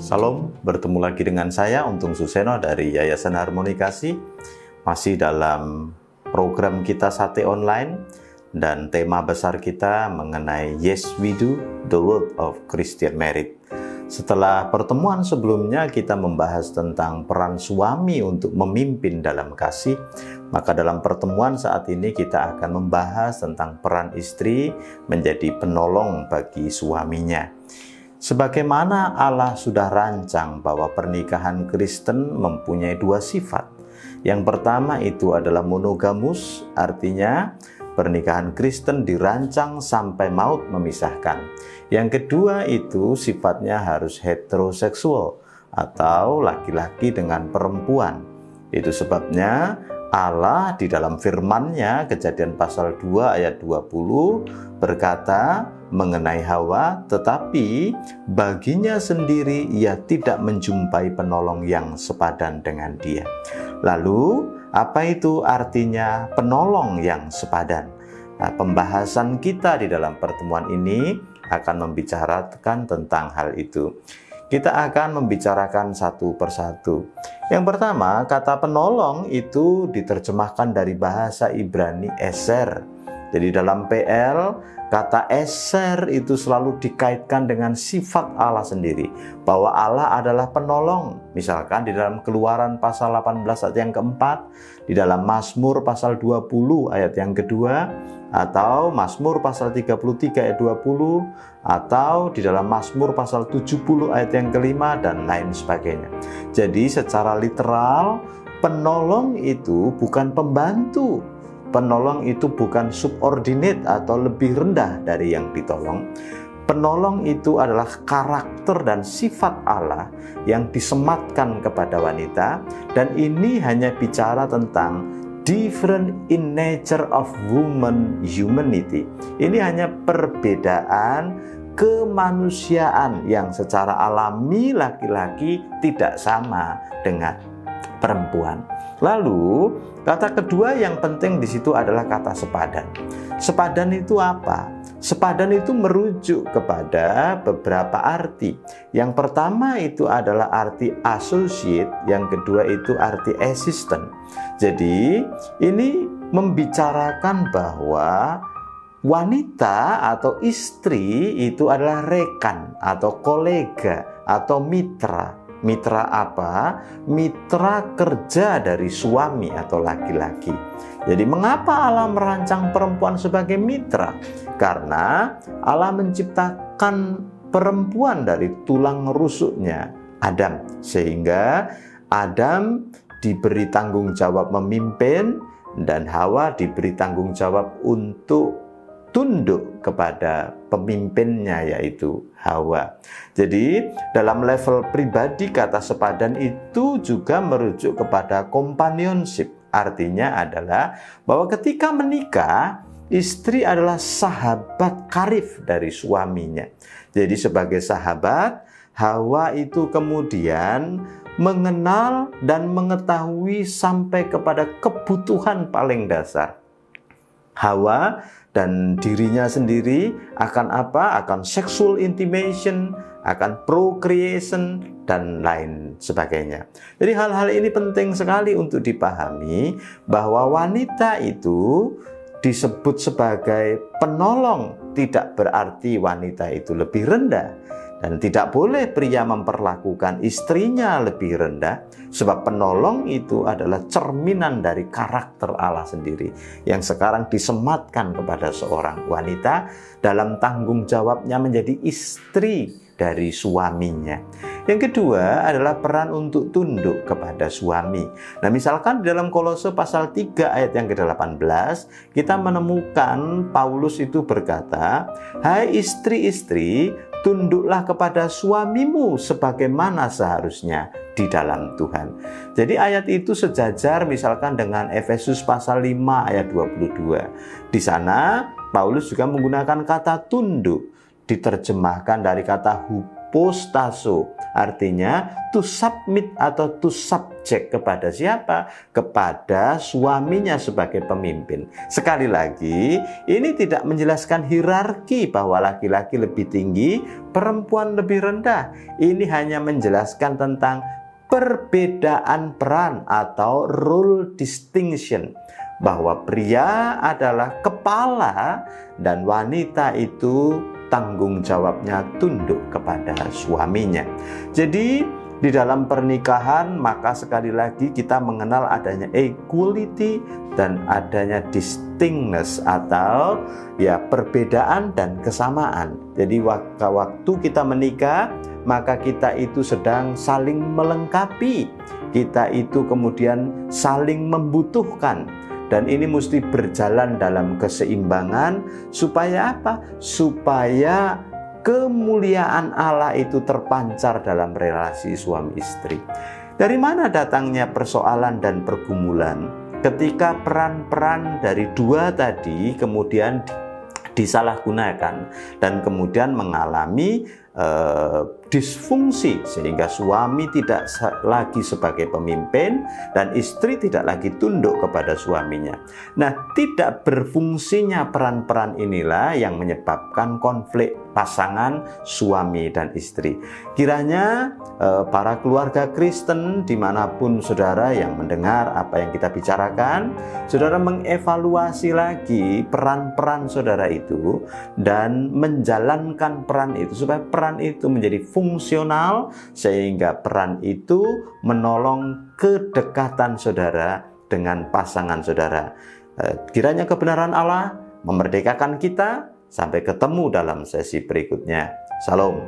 Salam, bertemu lagi dengan saya Untung Suseno dari Yayasan Harmoni Kasih. Masih dalam program kita Sate Online dan tema besar kita mengenai Yes We Do, The World of Christian Married. Setelah pertemuan sebelumnya kita membahas tentang peran suami untuk memimpin dalam kasih, maka dalam pertemuan saat ini kita akan membahas tentang peran istri menjadi penolong bagi suaminya. Sebagaimana Allah sudah rancang bahwa pernikahan Kristen mempunyai dua sifat. Yang pertama itu adalah monogamus, artinya pernikahan Kristen dirancang sampai maut memisahkan. Yang kedua itu sifatnya harus heteroseksual atau laki-laki dengan perempuan. Itu sebabnya Allah di dalam firman-Nya, Kejadian pasal 2 ayat 20 berkata mengenai Hawa, tetapi baginya sendiri ia tidak menjumpai penolong yang sepadan dengan dia. Lalu apa itu artinya penolong yang sepadan? Nah, pembahasan kita di dalam pertemuan ini akan membicarakan tentang hal itu. Kita akan membicarakan satu persatu. Yang pertama, kata penolong itu diterjemahkan dari bahasa Ibrani eser. Jadi dalam PL, kata eser itu selalu dikaitkan dengan sifat Allah sendiri. Bahwa Allah adalah penolong. Misalkan di dalam Keluaran pasal 18 ayat yang keempat, di dalam Mazmur pasal 20 ayat yang kedua, atau Mazmur pasal 33 ayat 20, atau di dalam Mazmur pasal 70 ayat yang kelima, dan lain sebagainya. Jadi secara literal, penolong itu bukan pembantu. Penolong itu bukan subordinate atau lebih rendah dari yang ditolong. Penolong itu adalah karakter dan sifat Allah yang disematkan kepada wanita, dan ini hanya bicara tentang different in nature of woman humanity. Ini hanya perbedaan kemanusiaan yang secara alami laki-laki tidak sama dengan perempuan. Lalu kata kedua yang penting di situ adalah kata sepadan. Sepadan itu apa? Sepadan itu merujuk kepada beberapa arti. Yang pertama itu adalah arti associate, yang kedua itu arti assistant. Jadi ini membicarakan bahwa wanita atau istri itu adalah rekan atau kolega atau mitra. Mitra apa? Mitra kerja dari suami atau laki-laki. Jadi mengapa Allah merancang perempuan sebagai mitra? Karena Allah menciptakan perempuan dari tulang rusuknya Adam, sehingga Adam diberi tanggung jawab memimpin dan Hawa diberi tanggung jawab untuk tunduk kepada pemimpinnya, yaitu Hawa. Jadi dalam level pribadi kata sepadan itu juga merujuk kepada companionship. Artinya adalah bahwa ketika menikah, istri adalah sahabat karib dari suaminya. Jadi sebagai sahabat, Hawa itu kemudian mengenal dan mengetahui sampai kepada kebutuhan paling dasar. Hawa dan dirinya sendiri akan apa? Akan sexual intimation, akan procreation, dan lain sebagainya. Jadi hal-hal ini penting sekali untuk dipahami bahwa wanita itu disebut sebagai penolong, tidak berarti wanita itu lebih rendah. Dan tidak boleh pria memperlakukan istrinya lebih rendah, sebab penolong itu adalah cerminan dari karakter Allah sendiri yang sekarang disematkan kepada seorang wanita dalam tanggung jawabnya menjadi istri dari suaminya. Yang kedua adalah peran untuk tunduk kepada suami. Nah, misalkan di dalam Kolose pasal 3 ayat yang ke-18, kita menemukan Paulus itu berkata, "Hai istri-istri, tunduklah kepada suamimu sebagaimana seharusnya di dalam Tuhan." Jadi ayat itu sejajar misalkan dengan Efesus pasal 5 ayat 22. Di sana Paulus juga menggunakan kata tunduk, diterjemahkan dari kata hypostaso, artinya to submit atau to subject kepada siapa? Kepada suaminya sebagai pemimpin. Sekali lagi, ini tidak menjelaskan hierarki bahwa laki-laki lebih tinggi, perempuan lebih rendah. Ini hanya menjelaskan tentang perbedaan peran atau role distinction, bahwa pria adalah kepala dan wanita itu tanggung jawabnya tunduk kepada suaminya. Jadi di dalam pernikahan maka sekali lagi kita mengenal adanya equality dan adanya distinctness atau ya perbedaan dan kesamaan. Jadi waktu kita menikah maka kita itu sedang saling melengkapi, kita itu kemudian saling membutuhkan. Dan ini mesti berjalan dalam keseimbangan supaya apa? Supaya kemuliaan Allah itu terpancar dalam relasi suami istri. Dari mana datangnya persoalan dan pergumulan? Ketika peran-peran dari dua tadi kemudian disalahgunakan dan kemudian mengalami disfungsi, sehingga suami tidak lagi sebagai pemimpin dan istri tidak lagi tunduk kepada suaminya. Nah, tidak berfungsinya peran-peran inilah yang menyebabkan konflik pasangan suami dan istri. Kiranya para keluarga Kristen dimanapun saudara yang mendengar apa yang kita bicarakan, saudara mengevaluasi lagi peran-peran saudara itu dan menjalankan peran itu supaya peran itu menjadi fungsional, sehingga peran itu menolong kedekatan saudara dengan pasangan saudara. Kiranya kebenaran Allah memerdekakan kita. Sampai ketemu dalam sesi berikutnya. Salam.